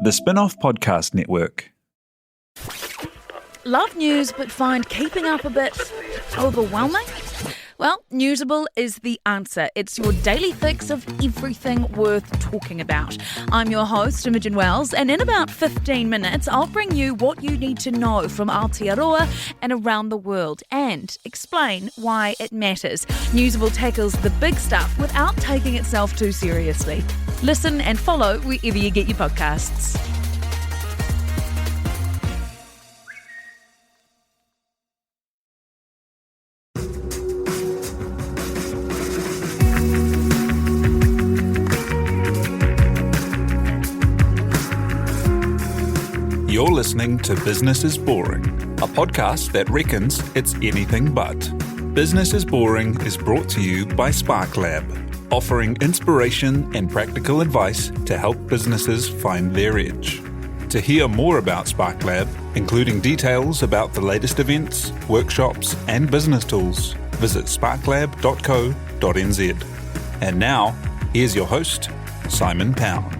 The Spin-off Podcast Network. Love news but find keeping up a bit overwhelming? Well, Newsable is the answer. It's your daily fix of everything worth talking about. I'm your host, Imogen Wells, and in about 15 minutes, I'll bring you what you need to know from Aotearoa and around the world and explain why it matters. Newsable tackles the big stuff without taking itself too seriously. Listen and follow wherever you get your podcasts. You're listening to Business is Boring, a podcast that reckons it's anything but. Business is Boring is brought to you by Spark Lab, offering inspiration and practical advice to help businesses find their edge. To hear more about Spark Lab, including details about the latest events, workshops, and business tools, visit sparklab.co.nz. And now, here's your host, Simon Pound.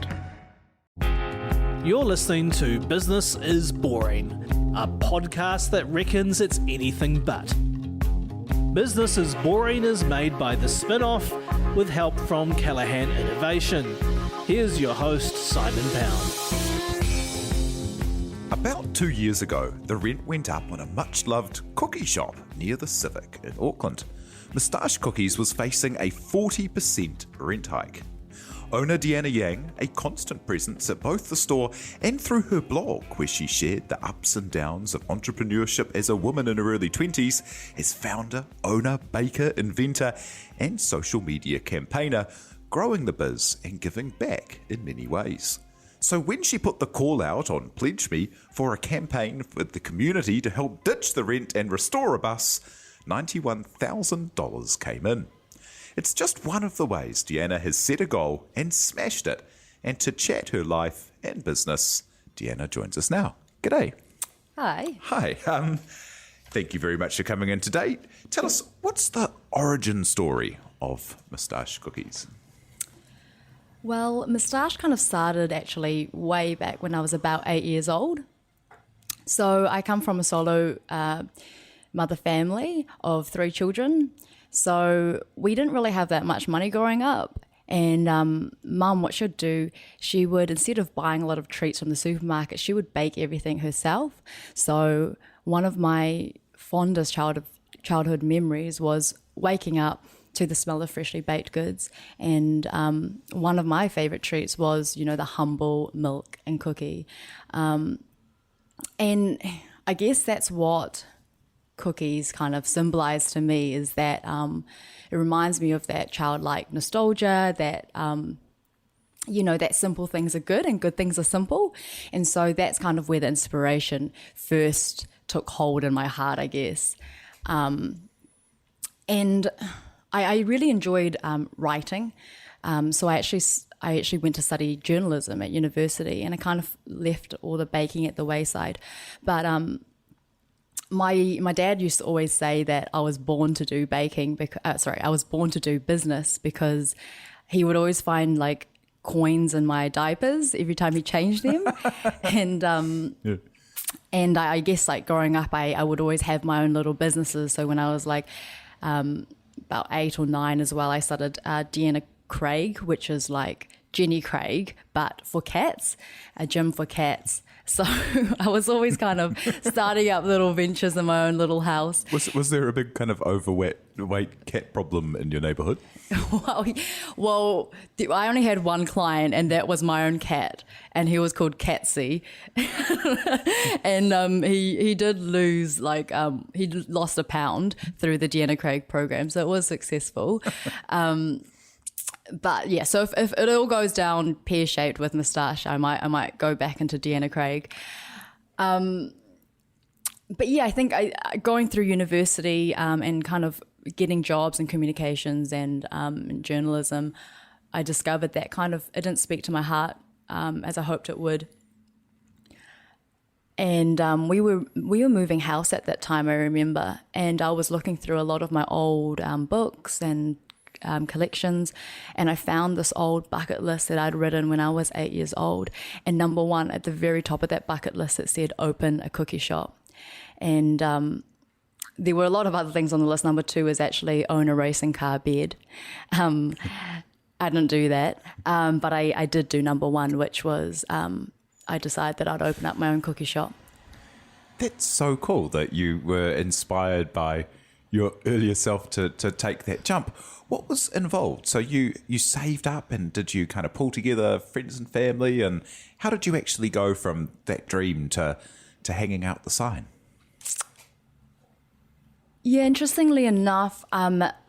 You're listening to Business is Boring, a podcast that reckons it's anything but. Business is Boring is made by The Spin-off with help from Callaghan Innovation. Here's your host, Simon Pound. About 2 years ago, the rent went up on a much-loved cookie shop near the Civic in Auckland. Moustache Cookies was facing a 40% rent hike. Owner Deanna Yang, a constant presence at both the store and through her blog, where she shared the ups and downs of entrepreneurship as a woman in her early 20s, as founder, owner, baker, inventor, and social media campaigner, growing the biz and giving back in many ways. So when she put the call out on Pledge Me for a campaign with the community to help ditch the rent and restore a bus, $91,000 came in. It's just one of the ways Deanna has set a goal and smashed it. And to chat her life and business, Deanna joins us now. G'day. Hi. Hi. Thank you very much for coming in today. Tell us, what's the origin story of Moustache Cookies? Well, Moustache kind of started actually way back when I was about 8 years old. So I come from a solo mother family of 3 children. So we didn't really have that much money growing up. And Mum, what she'd do, she would, instead of buying a lot of treats from the supermarket, she would bake everything herself. So one of my fondest childhood memories was waking up to the smell of freshly baked goods. And one of my favourite treats was, the humble milk and cookie. And I guess that's what cookies kind of symbolize to me, is that it reminds me of that childlike nostalgia, that that simple things are good and good things are simple. And so that's kind of where the inspiration first took hold in my heart, I guess. And I really enjoyed writing. So I actually went to study journalism at university, and I kind of left all the baking at the wayside. But my dad used to always say that I was born to do I was born to do business, because he would always find like coins in my diapers every time he changed them. And I guess like growing up, I would always have my own little businesses. So when I was like about 8 or 9 as well, I started Deanna Craig, which is like Jenny Craig, but for cats, a gym for cats. So I was always kind of starting up little ventures in my own little house. Was there a big kind of overweight cat problem in your neighbourhood? Well, I only had one client, and that was my own cat, and he was called Catsy. And he did lose, he lost a pound through the Deanna Craig program, so it was successful. But yeah, so if it all goes down pear-shaped with Moustache, I might go back into Deanna Craig. But yeah, I think going through university and kind of getting jobs in communications and in journalism, I discovered that kind of it didn't speak to my heart as I hoped it would. And we were moving house at that time, I remember, and I was looking through a lot of my old books and collections, and I found this old bucket list that I'd written when I was 8 years old. And number one, at the very top of that bucket list, it said open a cookie shop. And there were a lot of other things on the list. Number two is actually own a racing car bed. I didn't do that, but I did do number one, which was I decided that I'd open up my own cookie shop. That's so cool that you were inspired by your earlier self to take that jump. What was involved? So you saved up, and did you kind of pull together friends and family, and how did you actually go from that dream to hanging out the sign? Yeah, interestingly enough,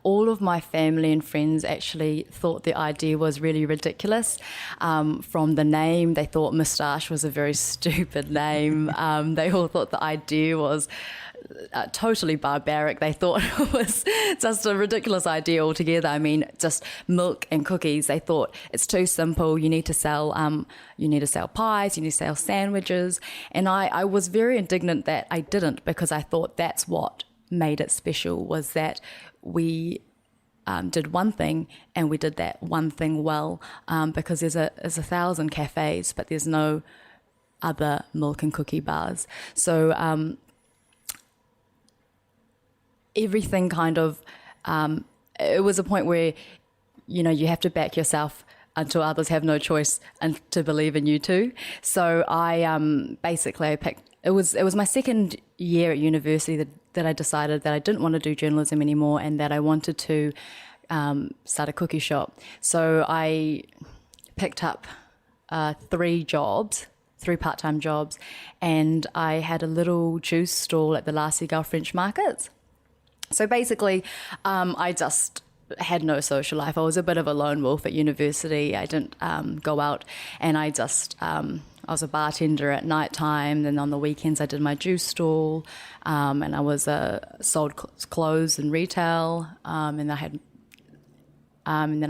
all of my family and friends actually thought the idea was really ridiculous. From the name, they thought Moustache was a very stupid name. They all thought the idea was totally barbaric. They thought it was just a ridiculous idea altogether. I mean, just milk and cookies. They thought it's too simple. You need to sell pies. You need to sell sandwiches. And I was very indignant that I didn't, because I thought that's what made it special, was that we did one thing, and we did that one thing well, because there's 1,000 cafes, but there's no other milk and cookie bars. So everything kind of, it was a point where, you have to back yourself until others have no choice and to believe in you too. So I picked, it was my second year at university that I decided that I didn't want to do journalism anymore, and that I wanted to start a cookie shop. So I picked up 3 part-time jobs, and I had a little juice stall at the La Seagull French markets. So basically, I just had no social life. I was a bit of a lone wolf at university. I didn't go out, and I was a bartender at night time. Then on the weekends, I did my juice stall, and I was sold clothes in retail, and then I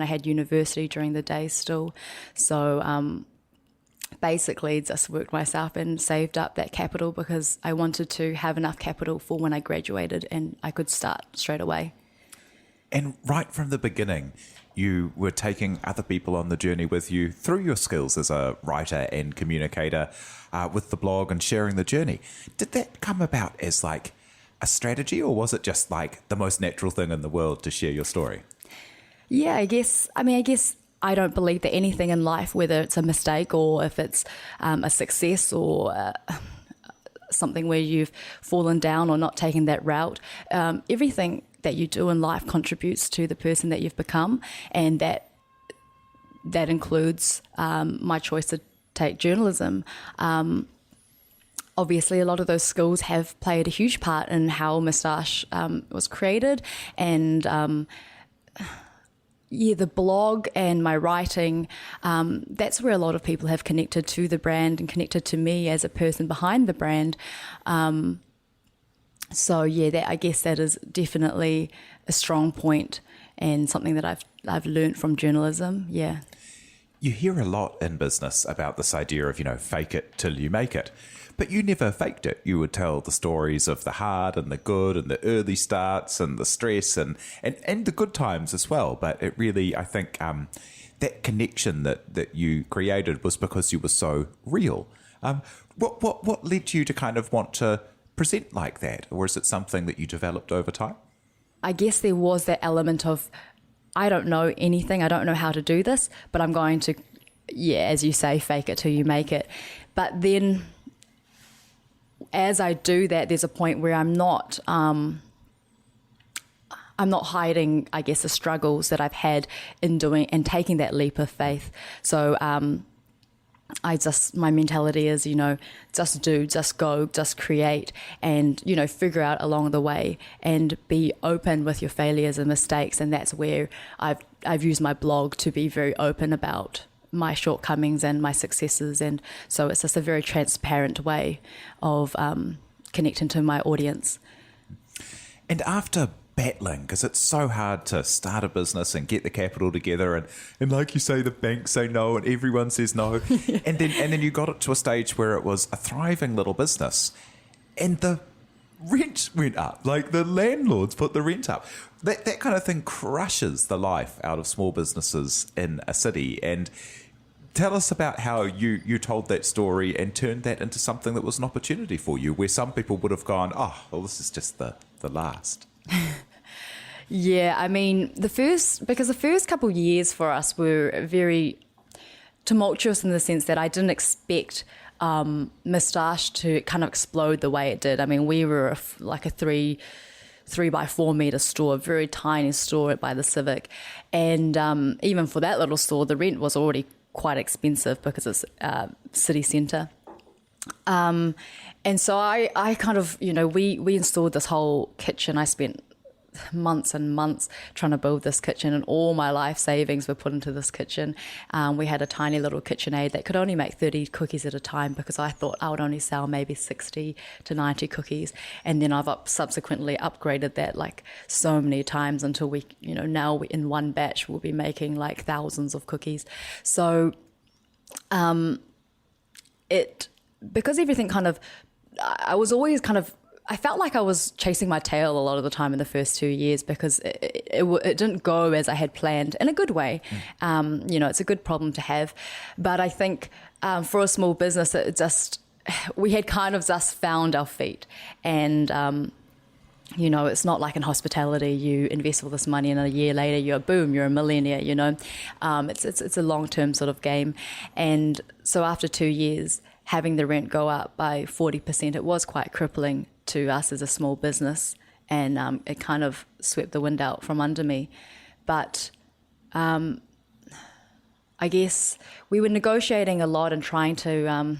had university during the day still. So basically, just worked myself and saved up that capital, because I wanted to have enough capital for when I graduated and I could start straight away. And right from the beginning, you were taking other people on the journey with you through your skills as a writer and communicator with the blog and sharing the journey. Did that come about as like a strategy, or was it just like the most natural thing in the world to share your story? Yeah, I guess I don't believe that anything in life, whether it's a mistake or if it's a success or something where you've fallen down or not taken that route, everything that you do in life contributes to the person that you've become, and that includes my choice to take journalism. Obviously, a lot of those skills have played a huge part in how Moustache was created, and the blog and my writing, that's where a lot of people have connected to the brand and connected to me as a person behind the brand. So yeah, I guess that is definitely a strong point and something that I've learned from journalism. Yeah. You hear a lot in business about this idea of, fake it till you make it. But you never faked it. You would tell the stories of the hard and the good and the early starts and the stress and the good times as well. But it really, I think, that connection that you created was because you were so real. What led you to kind of want to present like that? Or is it something that you developed over time? I guess there was that element of, I don't know anything, I don't know how to do this, but I'm going to, as you say, fake it till you make it. But then as I do that, there's a point where I'm not hiding, I guess, the struggles that I've had in doing and taking that leap of faith. So my mentality is, just do, just go, just create, and, figure out along the way and be open with your failures and mistakes. And that's where I've used my blog to be very open about my shortcomings and my successes. And so it's just a very transparent way of connecting to my audience. And after battling, because it's so hard to start a business and get the capital together, and like you say, the banks say no and everyone says no, and then you got it to a stage where it was a thriving little business, and the rent went up. Like the landlords put the rent up. That kind of thing crushes the life out of small businesses in a city. And tell us about how you told that story and turned that into something that was an opportunity for you, where some people would have gone, oh, well, this is just the last. Yeah, I mean, the first couple of years for us were very tumultuous in the sense that I didn't expect Moustache to kind of explode the way it did. I mean, we were like a 3 by 4 meter store, a very tiny store by the Civic. And even for that little store, the rent was already quite expensive because it's city centre. And so I kind of, we installed this whole kitchen. I spent months and months trying to build this kitchen, and all my life savings were put into this kitchen. We had a tiny little KitchenAid that could only make 30 cookies at a time because I thought I would only sell maybe 60 to 90 cookies. And then I've subsequently upgraded that like so many times until we, now in one batch we'll be making like thousands of cookies. So because everything kind of, I was always kind of, I felt like I was chasing my tail a lot of the time in the first 2 years because it didn't go as I had planned in a good way. It's a good problem to have. But I think for a small business, we had kind of just found our feet. And, it's not like in hospitality, you invest all this money and a year later you're a millionaire, It's a long-term sort of game. And so after 2 years, having the rent go up by 40%, it was quite crippling to us as a small business, and it kind of swept the wind out from under me. But I guess we were negotiating a lot and trying to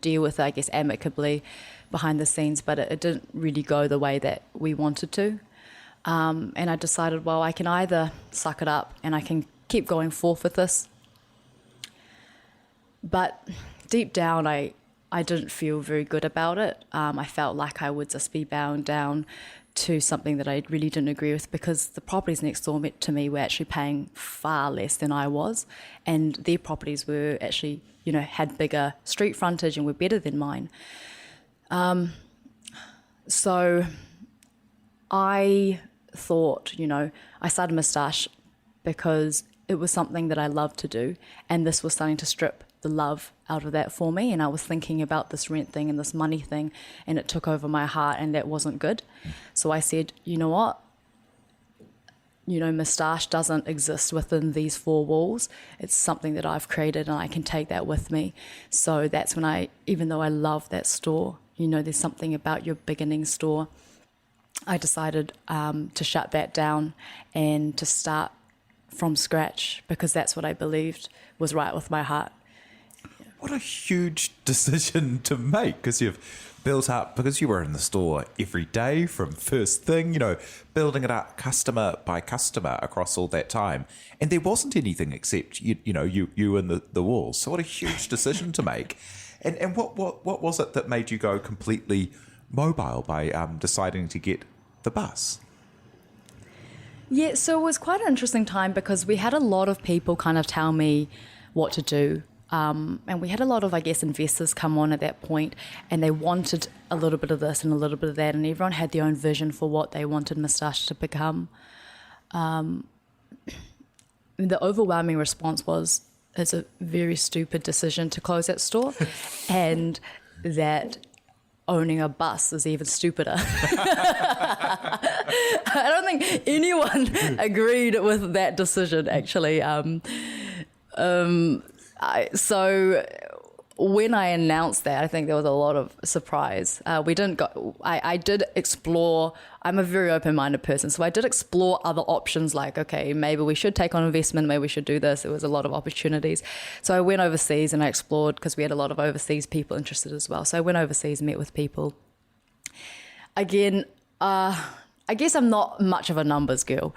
deal with it, I guess, amicably behind the scenes, but it didn't really go the way that we wanted to. And I decided, well, I can either suck it up and I can keep going forth with this, but deep down, I didn't feel very good about it. I felt like I would just be bound down to something that I really didn't agree with, because the properties next door to me were actually paying far less than I was, and their properties were actually, had bigger street frontage and were better than mine. So I thought, I started Moustache because it was something that I loved to do, and this was starting to strip the love out of that for me. And I was thinking about this rent thing and this money thing, and it took over my heart, and that wasn't good. So I said, you know what? Moustache doesn't exist within these four walls. It's something that I've created, and I can take that with me. So that's when even though I love that store, there's something about your beginning store, I decided to shut that down and to start from scratch, because that's what I believed was right with my heart. What a huge decision to make, because you've built up, because you were in the store every day from first thing, building it up customer by customer across all that time. And there wasn't anything except, you and the walls. So what a huge decision to make. And what was it that made you go completely mobile by deciding to get the bus? Yeah, so it was quite an interesting time because we had a lot of people kind of tell me what to do. And we had a lot of, I guess, investors come on at that point, and they wanted a little bit of this and a little bit of that, and everyone had their own vision for what they wanted Moustache to become. The overwhelming response was, it's a very stupid decision to close that store, and that owning a bus is even stupider. I don't think anyone agreed with that decision, actually. So when I announced that, I think there was a lot of surprise. I did explore. I'm a very open-minded person, so I did explore other options, like, okay, maybe we should take on investment, maybe we should do this. There was a lot of opportunities. So I went overseas and I explored, because we had a lot of overseas people interested as well. So I went overseas and met with people. Again, I guess I'm not much of a numbers girl.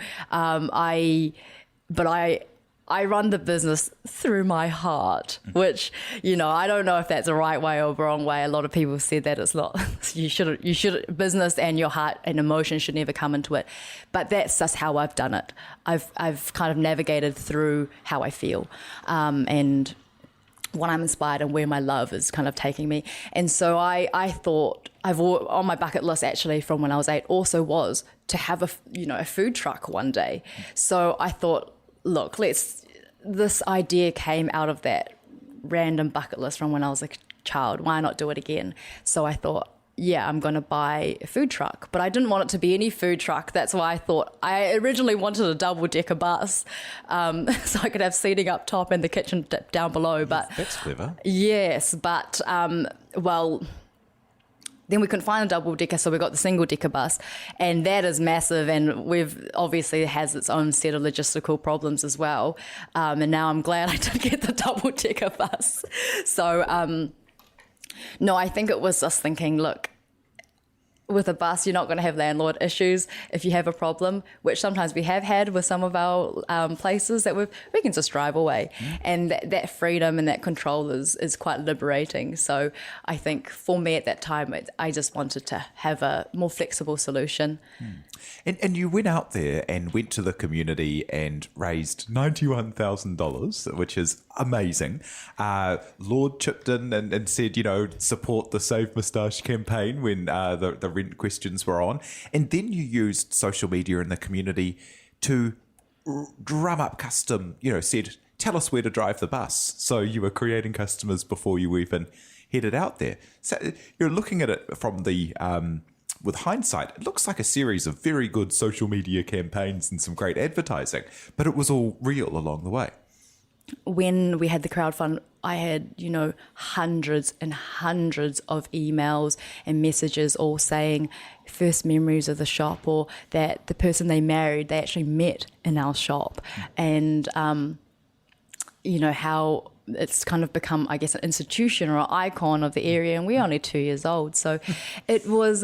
I run the business through my heart, which, I don't know if that's the right way or the wrong way. A lot of people said that it's not. You should business and your heart and emotion should never come into it. But that's just how I've done it. I've kind of navigated through how I feel. And what I'm inspired and where my love is kind of taking me. And so I thought, on my bucket list actually from when I was 8 also was to have a food truck one day. So I thought, look, this idea came out of that random bucket list from when I was a child. Why not do it again? So I thought, yeah, I'm going to buy a food truck. But I didn't want it to be any food truck. That's why I thought I originally wanted a double-decker bus so I could have seating up top and the kitchen down below. But that's clever. Yes, but, then we couldn't find a double-decker, so we got the single-decker bus. And that is massive, and we've obviously has its own set of logistical problems as well. And now I'm glad I did get the double-decker bus. So, no, I think it was just thinking, look, with a bus, you're not going to have landlord issues if you have a problem, which sometimes we have had with some of our places that we can just drive away. And that freedom and that control is quite liberating. So I think for me at that time, I just wanted to have a more flexible solution. And you went out there and went to the community and raised $91,000, which is amazing. Lorde chipped in and said, support the Save Moustache campaign when the rent questions were on. And then you used social media in the community to drum up custom, said, tell us where to drive the bus. So you were creating customers before you even headed out there. So you're looking at it from the... with hindsight, it looks like a series of very good social media campaigns and some great advertising, but it was all real along the way. When we had the crowdfund, I had, hundreds and hundreds of emails and messages all saying first memories of the shop, or that the person they married, they actually met in our shop. And, how it's kind of become, I guess, an institution or an icon of the area, and we're only 2 years old. So it was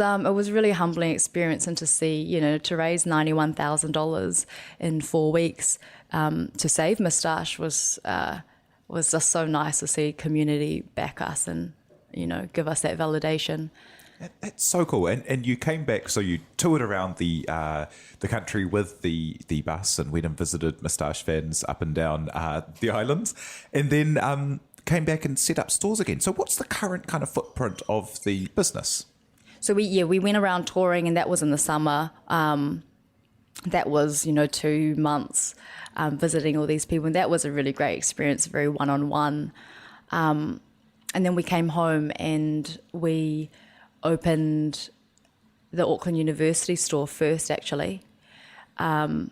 really a humbling experience, and to see, to raise $91,000 in 4 weeks to save Moustache was just so nice to see community back us and, give us that validation. That's so cool. And you came back, so you toured around the country with the bus and went and visited Moustache fans up and down the islands, and then came back and set up stores again. So what's the current kind of footprint of the business? So we went around touring, and that was in the summer. That was, 2 months visiting all these people, and that was a really great experience, very one-on-one. And then we came home and we opened the Auckland University store first, actually. And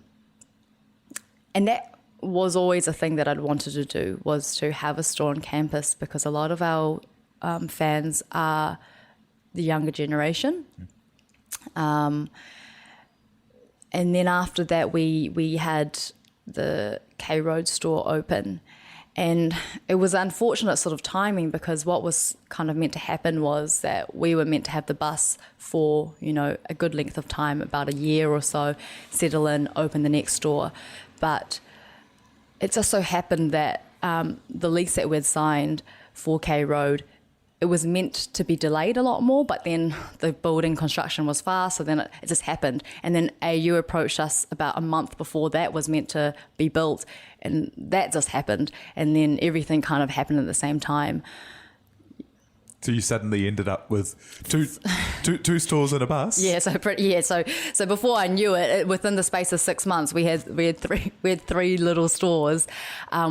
that was always a thing that I'd wanted to do, was to have a store on campus, because a lot of our fans are the younger generation. And then after that, we had the K Road store open. And it was unfortunate sort of timing, because what was kind of meant to happen was that we were meant to have the bus for, a good length of time, about a year or so, settle in, open the next store. But it just so happened that the lease that we'd signed for K Road, it was meant to be delayed a lot more, but then the building construction was fast, so then it just happened. And then AU approached us about a month before that was meant to be built, and that just happened. And then everything kind of happened at the same time. So you suddenly ended up with two stores and a bus. Yeah, so before I knew it, within the space of 6 months, we had three little stores,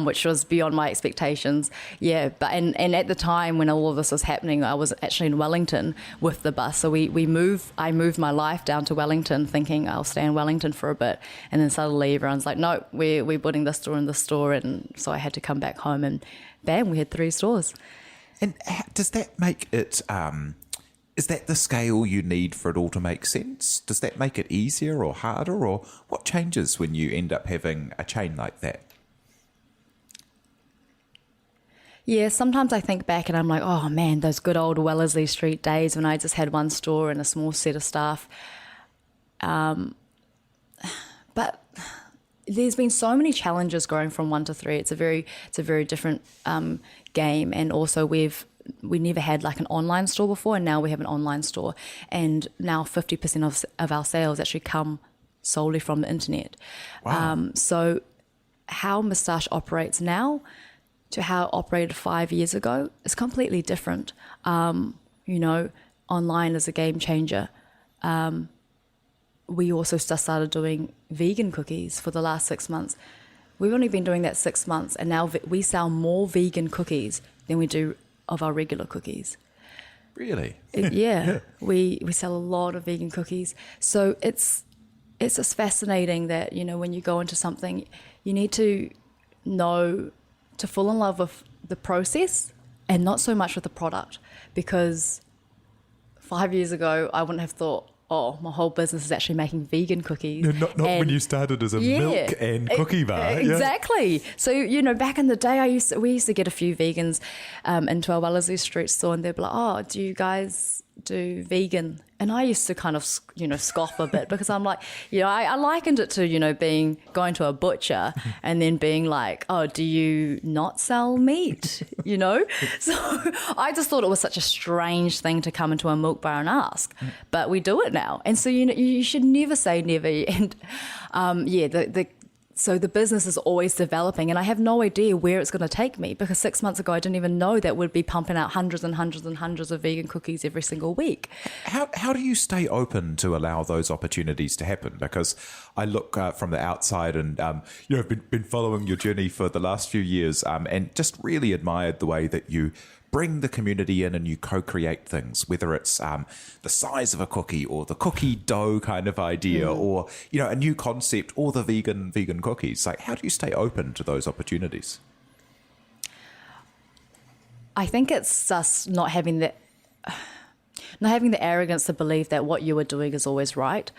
which was beyond my expectations. Yeah, but and at the time when all of this was happening, I was actually in Wellington with the bus. So I moved my life down to Wellington, thinking I'll stay in Wellington for a bit, and then suddenly everyone's like, no, we're putting this store in this store, and so I had to come back home, and bam, we had 3 stores. And does that make it, is that the scale you need for it all to make sense? Does that make it easier or harder, or what changes when you end up having a chain like that? Yeah, sometimes I think back and I'm like, oh man, those good old Wellesley Street days when I just had one store and a small set of staff. But there's been so many challenges going from 1 to 3. It's a very different game, and also we never had like an online store before, and now we have an online store, and now 50% of our sales actually come solely from the internet. Wow. So how Moustache operates now, to how it operated 5 years ago is completely different. Online is a game changer. We also just started doing vegan cookies for the last 6 months. We've only been doing that 6 months, and now we sell more vegan cookies than we do of our regular cookies. Really? Yeah. We sell a lot of vegan cookies. So it's just fascinating that, when you go into something, you need to know to fall in love with the process and not so much with the product. Because 5 years ago, I wouldn't have thought, my whole business is actually making vegan cookies. No, not when you started as a milk and cookie bar. Exactly. Yeah. So, back in the day, we used to get a few vegans into our Wellesley Street store, and they'd be like, do you guys do vegan? And I used to kind of, scoff a bit because I'm like, I likened it to, going to a butcher and then being like, do you not sell meat? So I just thought it was such a strange thing to come into a milk bar and ask, but we do it now. And so, you should never say never. And so the business is always developing, and I have no idea where it's going to take me, because 6 months ago I didn't even know that we'd be pumping out hundreds and hundreds and hundreds of vegan cookies every single week. How do you stay open to allow those opportunities to happen? Because I look from the outside and, I've been following your journey for the last few years and just really admired the way that you bring the community in and you co-create things, whether it's the size of a cookie or the cookie dough kind of idea or, a new concept or the vegan cookies. Like, how do you stay open to those opportunities? I think it's just not having the arrogance to believe that what you are doing is always right.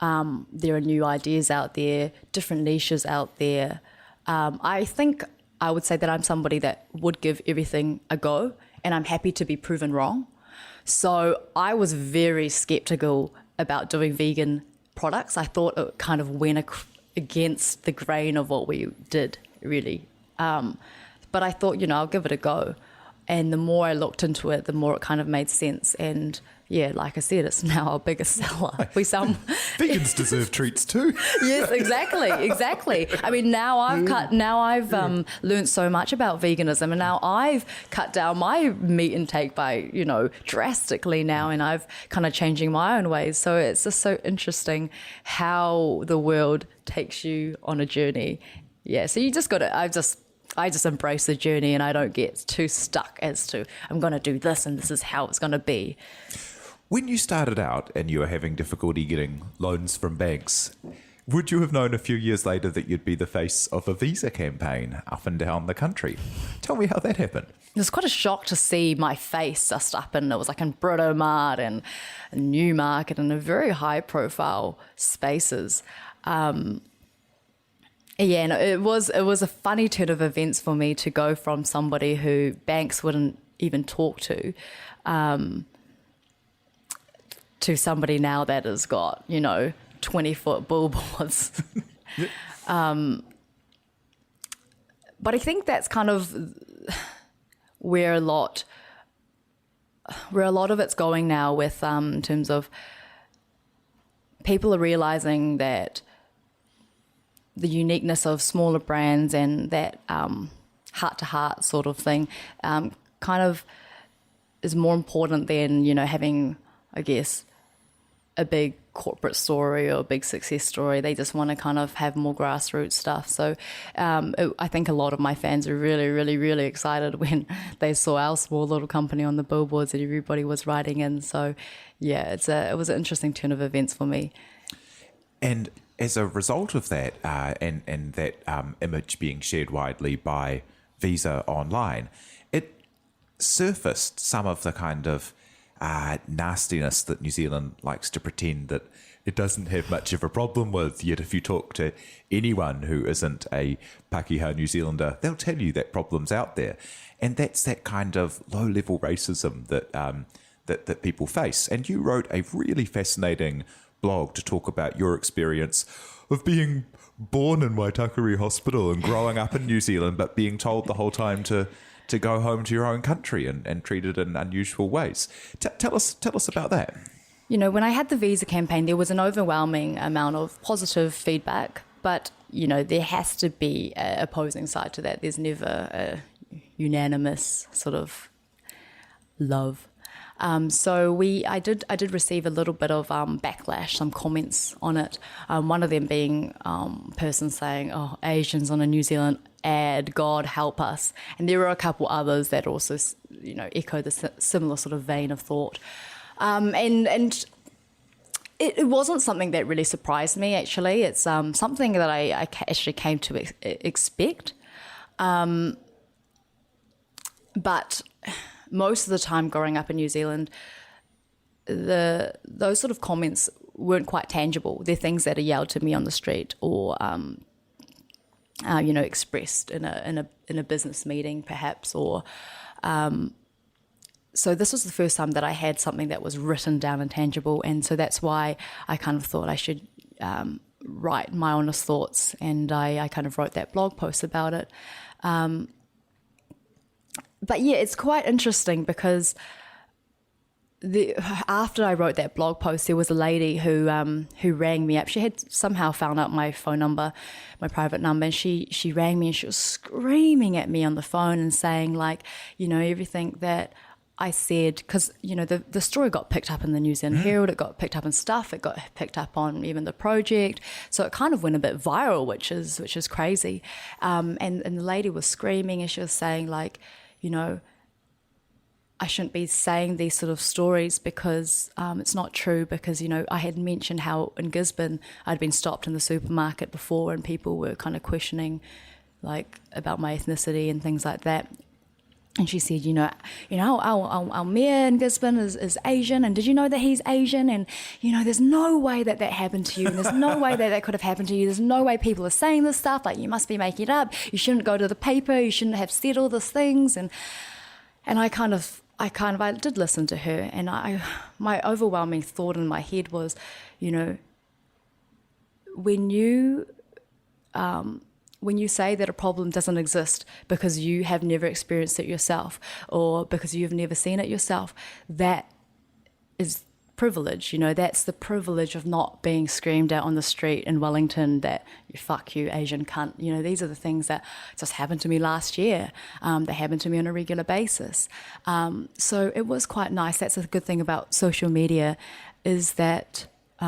There are new ideas out there, different niches out there. I think I would say that I'm somebody that would give everything a go, and I'm happy to be proven wrong. So I was very skeptical about doing vegan products. I thought it kind of went against the grain of what we did, really. But I thought, I'll give it a go. And the more I looked into it, the more it kind of made sense. And yeah, like I said, it's now our biggest seller. We sell vegans deserve treats too. Yes, exactly. I mean, now I've learned so much about veganism, and now I've cut down my meat intake by, drastically now, and I've kind of changing my own ways. So it's just so interesting how the world takes you on a journey. Yeah, so you just got to, I just embrace the journey, and I don't get too stuck as to I'm going to do this and this is how it's going to be. When you started out and you were having difficulty getting loans from banks, would you have known a few years later that you'd be the face of a visa campaign up and down the country? Tell me how that happened. It was quite a shock to see my face just up, and it was like in Britomart and Newmarket and a very high profile spaces. And it was a funny turn of events for me to go from somebody who banks wouldn't even talk to somebody now that has got, 20-foot billboards. But I think that's kind of where a lot of it's going now with in terms of people are realizing that the uniqueness of smaller brands and that heart-to-heart sort of thing kind of is more important than, having, I guess, a big corporate story or a big success story. They just want to kind of have more grassroots stuff. So I think a lot of my fans are really, really, really excited when they saw our small little company on the billboards and everybody was writing in. So, yeah, it was an interesting turn of events for me. And as a result of that and that image being shared widely by Visa online, it surfaced some of the kind of nastiness that New Zealand likes to pretend that it doesn't have much of a problem with. Yet if you talk to anyone who isn't a pakeha New Zealander, they'll tell you that problem's out there. And that's that kind of low-level racism that people face. And you wrote a really fascinating blog to talk about your experience of being born in Waitakere Hospital and growing up in New Zealand, but being told the whole time to go home to your own country and treated in unusual ways. Tell us about that. When I had the visa campaign, there was an overwhelming amount of positive feedback, but, there has to be an opposing side to that. There's never unanimous sort of love. So I did receive a little bit of backlash, some comments on it. One of them being person saying, "Oh, Asians on a New Zealand ad, God help us." And there were a couple others that also, echo the similar sort of vein of thought. And it wasn't something that really surprised me. Actually, it's something that I actually came to expect. But most of the time growing up in New Zealand, those sort of comments weren't quite tangible. They're things that are yelled to me on the street or, expressed in a business meeting perhaps. Or so this was the first time that I had something that was written down and tangible, and so that's why I kind of thought I should write my honest thoughts, and I kind of wrote that blog post about it. But yeah, it's quite interesting because after I wrote that blog post, there was a lady who rang me up. She had somehow found out my phone number, my private number, and she rang me and she was screaming at me on the phone and saying, like, everything that I said, because the story got picked up in the New Zealand Herald, it got picked up in Stuff, it got picked up on even The Project, so it kind of went a bit viral, which is crazy. And the lady was screaming and she was saying, like, I shouldn't be saying these sort of stories because it's not true, because, I had mentioned how in Gisborne I'd been stopped in the supermarket before and people were kind of questioning, like, about my ethnicity and things like that. And she said, our mayor in Gisborne is Asian, and did you know that he's Asian? And, there's no way that happened to you, and there's no way that could have happened to you. There's no way people are saying this stuff, like, you must be making it up. You shouldn't go to the paper. You shouldn't have said all these things. And I did listen to her, and my overwhelming thought in my head was, when you say that a problem doesn't exist because you have never experienced it yourself or because you've never seen it yourself, that is privilege. That's the privilege of not being screamed at on the street in Wellington that fuck you, Asian cunt. These are the things that just happened to me last year. They happen to me on a regular basis. So it was quite nice. That's a good thing about social media, is that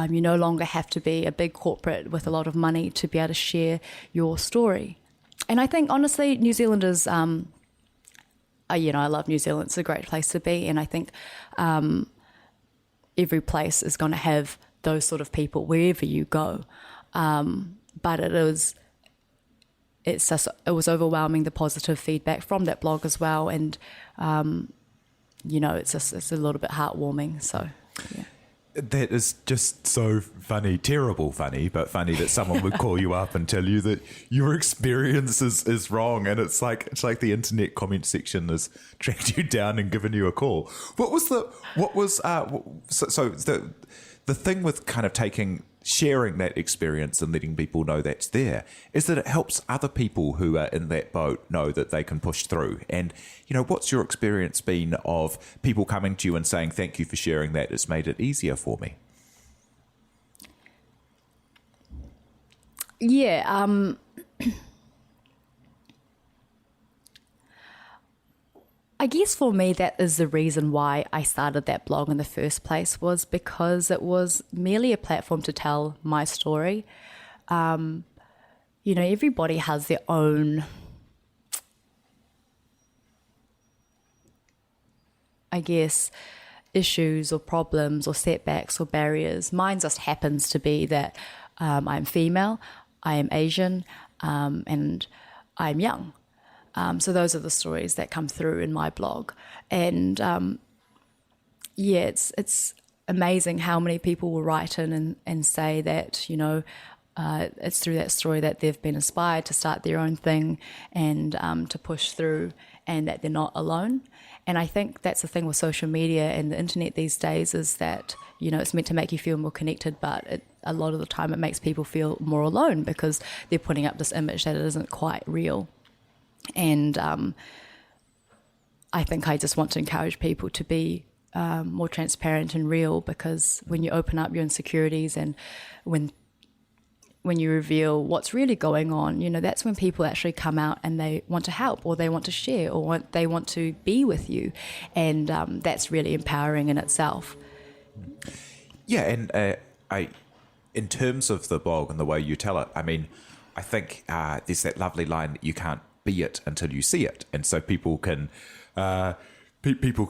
you no longer have to be a big corporate with a lot of money to be able to share your story. And I think, honestly, New Zealanders, I love New Zealand. It's a great place to be. And I think every place is going to have those sort of people wherever you go. But it was overwhelming, the positive feedback from that blog as well. And, it's a little bit heartwarming. So, yeah. That is just so funny, terrible funny, but funny that someone would call you up and tell you that your experience is wrong, and it's like the internet comment section has tracked you down and given you a call. So the thing with kind of sharing that experience and letting people know that's there is that it helps other people who are in that boat know that they can push through. And, what's your experience been of people coming to you and saying, thank you for sharing that, it's made it easier for me? Yeah, I guess for me, that is the reason why I started that blog in the first place, was because it was merely a platform to tell my story. Everybody has their own, I guess, issues or problems or setbacks or barriers. Mine just happens to be that I'm female, I am Asian, and I'm young. So those are the stories that come through in my blog. And it's amazing how many people will write in and say that, it's through that story that they've been inspired to start their own thing and to push through, and that they're not alone. And I think that's the thing with social media and the internet these days, is that, it's meant to make you feel more connected, but a lot of the time it makes people feel more alone because they're putting up this image that it isn't quite real. And I think I just want to encourage people to be more transparent and real, because when you open up your insecurities and when when you reveal what's really going on, that's when people actually come out and they want to help, or they want to share, or they want to be with you. And that's really empowering in itself. Yeah, and in terms of the blog and the way you tell it, I mean, I think there's that lovely line that you can't be it until you see it. And so people can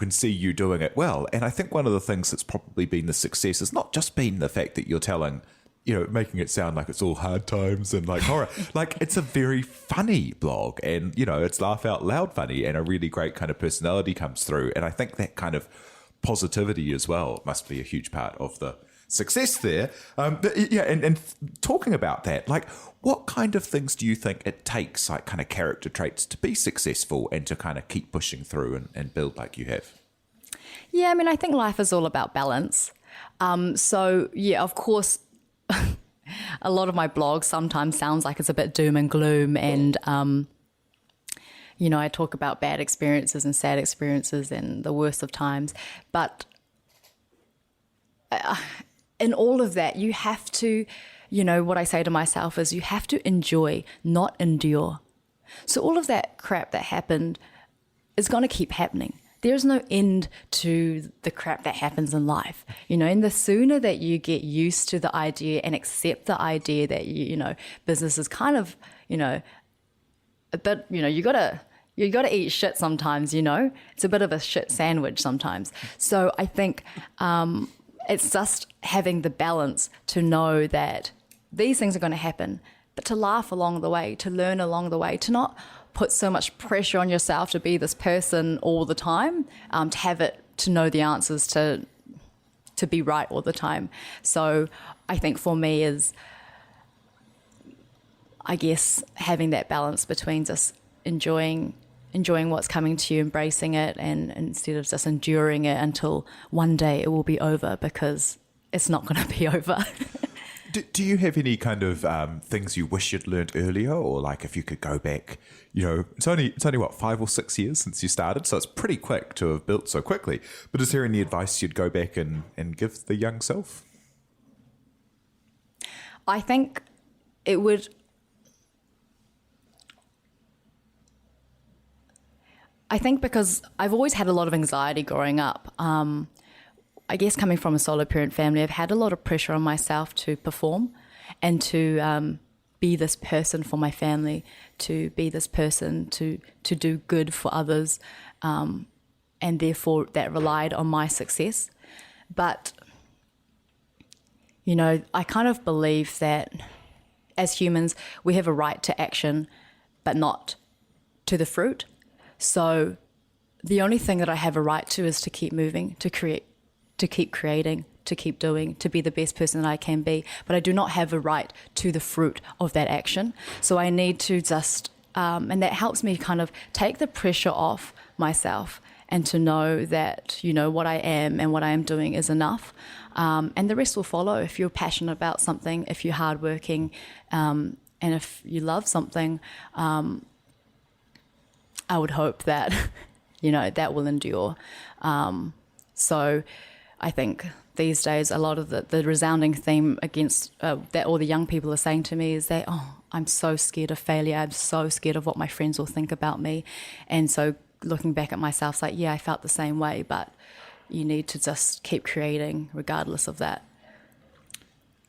see you doing it well. And I think one of the things that's probably been the success is not just been the fact that you're telling, making it sound like it's all hard times and like horror. Like, it's a very funny blog, and, it's laugh out loud funny, and a really great kind of personality comes through. And I think that kind of positivity as well must be a huge part of the success there. And talking about that, like, what kind of things do you think it takes, like kind of character traits, to be successful and to kind of keep pushing through and build like you have? Yeah, I mean, I think life is all about balance. So, yeah, of course, a lot of my blog sometimes sounds like it's a bit doom and gloom, and, I talk about bad experiences and sad experiences and the worst of times. But in all of that, you have to, what I say to myself is you have to enjoy, not endure. So all of that crap that happened is going to keep happening. There's no end to the crap that happens in life, and the sooner that you get used to the idea and accept the idea that, business is kind of, a bit, you gotta eat shit sometimes, it's a bit of a shit sandwich sometimes. So I think it's just having the balance to know that these things are going to happen, but to laugh along the way, to learn along the way, to not put so much pressure on yourself to be this person all the time, to know the answers, to be right all the time. So I think for me is, I guess, having that balance between just enjoying what's coming to you, embracing it, and instead of just enduring it until one day it will be over, because it's not going to be over. Do you have any kind of things you wish you'd learned earlier, or like if you could go back, it's only what, 5 or 6 years since you started, so it's pretty quick to have built so quickly. But is there any advice you'd go back and give the young self? I think it would. I think because I've always had a lot of anxiety growing up. I guess coming from a solo parent family, I've had a lot of pressure on myself to perform and to be this person for my family, to be this person to do good for others, and therefore that relied on my success. But, I kind of believe that as humans, we have a right to action, but not to the fruit. So the only thing that I have a right to is to keep moving, to keep creating, to keep doing, to be the best person that I can be. But I do not have a right to the fruit of that action. So I need to just, and that helps me kind of take the pressure off myself and to know that, what I am and what I am doing is enough. And the rest will follow. If you're passionate about something, if you're hardworking, and if you love something, I would hope that, that will endure. So I think these days a lot of the resounding theme against that all the young people are saying to me is that, I'm so scared of failure. I'm so scared of what my friends will think about me. And so looking back at myself, it's like, yeah, I felt the same way, but you need to just keep creating regardless of that.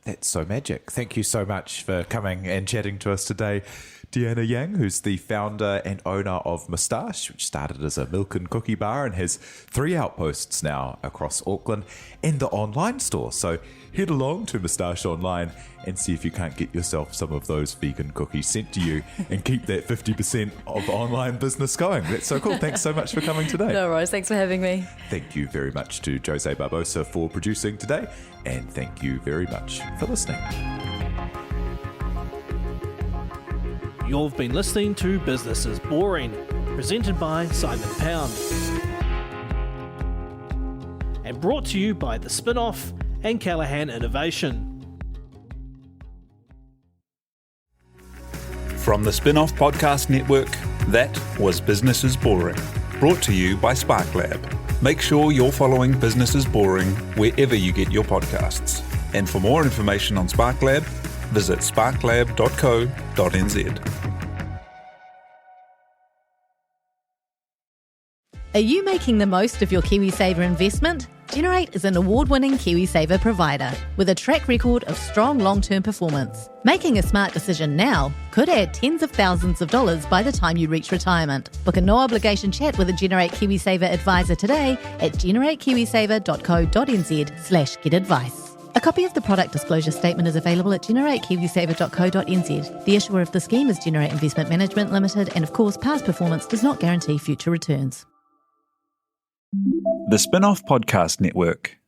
That's so magic. Thank you so much for coming and chatting to us today, Deanna Yang, who's the founder and owner of Moustache, which started as a milk and cookie bar and has 3 outposts now across Auckland and the online store. So head along to Moustache Online and see if you can't get yourself some of those vegan cookies sent to you and keep that 50% of online business going. That's so cool. Thanks so much for coming today. No worries. Thanks for having me. Thank you very much to Jose Barbosa for producing today, and thank you very much for listening. You've been listening to Business is Boring, presented by Simon Pound. And brought to you by The Spin-Off and Callaghan Innovation. From the Spin-Off Podcast Network, that was Business is Boring, brought to you by SparkLab. Make sure you're following Business is Boring wherever you get your podcasts. And for more information on SparkLab, visit sparklab.co.nz. Are you making the most of your KiwiSaver investment? Generate is an award-winning KiwiSaver provider with a track record of strong long-term performance. Making a smart decision now could add tens of thousands of dollars by the time you reach retirement. Book a no-obligation chat with a Generate KiwiSaver advisor today at generatekiwisaver.co.nz/get-advice. A copy of the product disclosure statement is available at generatekiwisaver.co.nz. The issuer of the scheme is Generate Investment Management Limited, and of course, past performance does not guarantee future returns. The Spin-off Podcast Network.